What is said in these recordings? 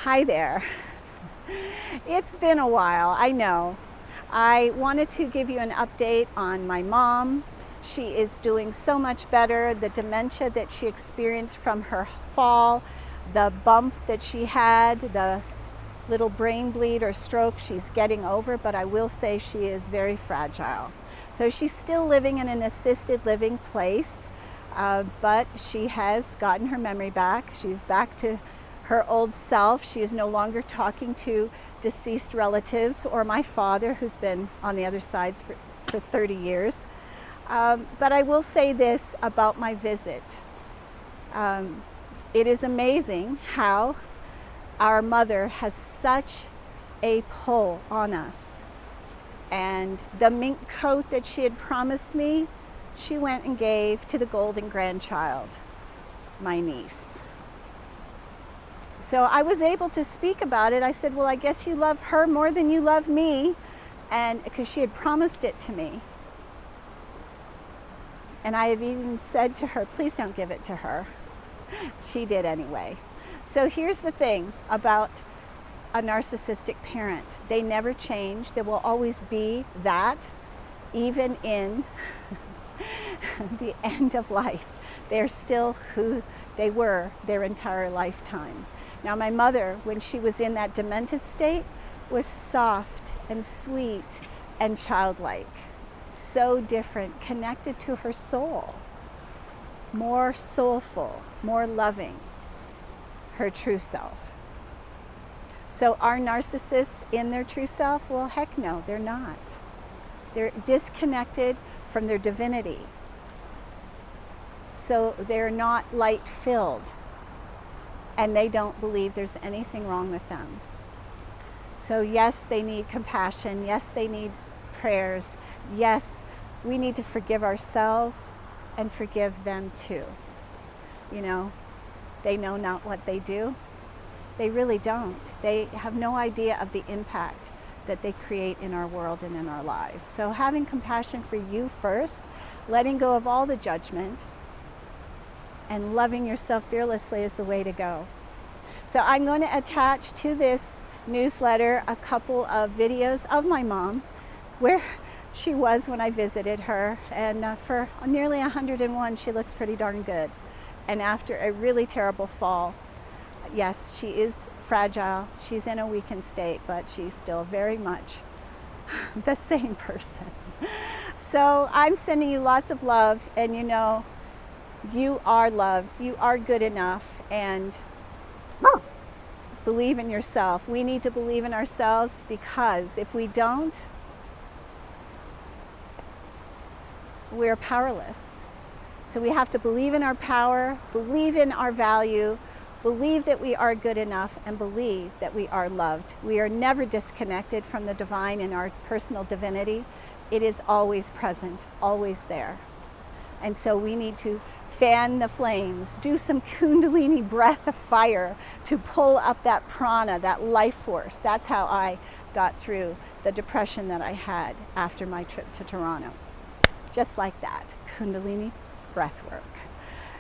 Hi there. It's been a while, I know. I wanted to give you an update on my mom. She is doing so much better. The dementia that she experienced from her fall, the bump that she had, the little brain bleed or stroke, she's getting over, but I will say she is very fragile. So she's still living in an assisted living place, but she has gotten her memory back. She's back to her old self. She is no longer talking to deceased relatives or my father, who's been on the other side for 30 years. But I will say this about my visit. It is amazing how our mother has such a pull on us. And the mink coat that she had promised me, she went and gave to the golden grandchild, my niece. So I was able to speak about it. I said, well, I guess you love her more than you love me, and because she had promised it to me. And I have even said to her, please don't give it to her. She did anyway. So here's the thing about a narcissistic parent. They never change. There will always be that, even in the end of life. They're still who they were their entire lifetime. Now, my mother, when she was in that demented state, was soft and sweet and childlike. So different, connected to her soul. More soulful, more loving. Her true self. So are narcissists in their true self? Well, heck no, they're not. They're disconnected from their divinity. So they're not light-filled, and they don't believe there's anything wrong with them. So yes, they need compassion. Yes, they need prayers. Yes, we need to forgive ourselves and forgive them too. You know, they know not what they do. They really don't. They have no idea of the impact that they create in our world and in our lives. So having compassion for you first, letting go of all the judgment, and loving yourself fearlessly is the way to go. So I'm going to attach to this newsletter a couple of videos of my mom, where she was when I visited her, and for nearly 101, she looks pretty darn good. And after a really terrible fall, yes, she is fragile, she's in a weakened state, but she's still very much the same person. So I'm sending you lots of love, and you know, you are loved, you are good enough, and believe in yourself. We need to believe in ourselves, because if we don't, we're powerless. So we have to believe in our power, believe in our value, believe that we are good enough, and believe that we are loved. We are never disconnected from the divine and our personal divinity. It is always present, always there. And so we need to fan the flames, do some kundalini breath of fire to pull up that prana, that life force. That's how I got through the depression that I had after my trip to Toronto. Just like that, kundalini breath work.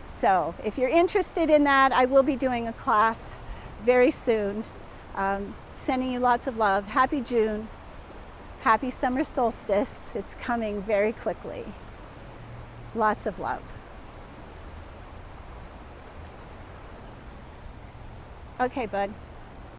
So if you're interested in that, I will be doing a class very soon. Sending you lots of love. Happy June. Happy summer solstice. It's coming very quickly. Lots of love. Okay, bud.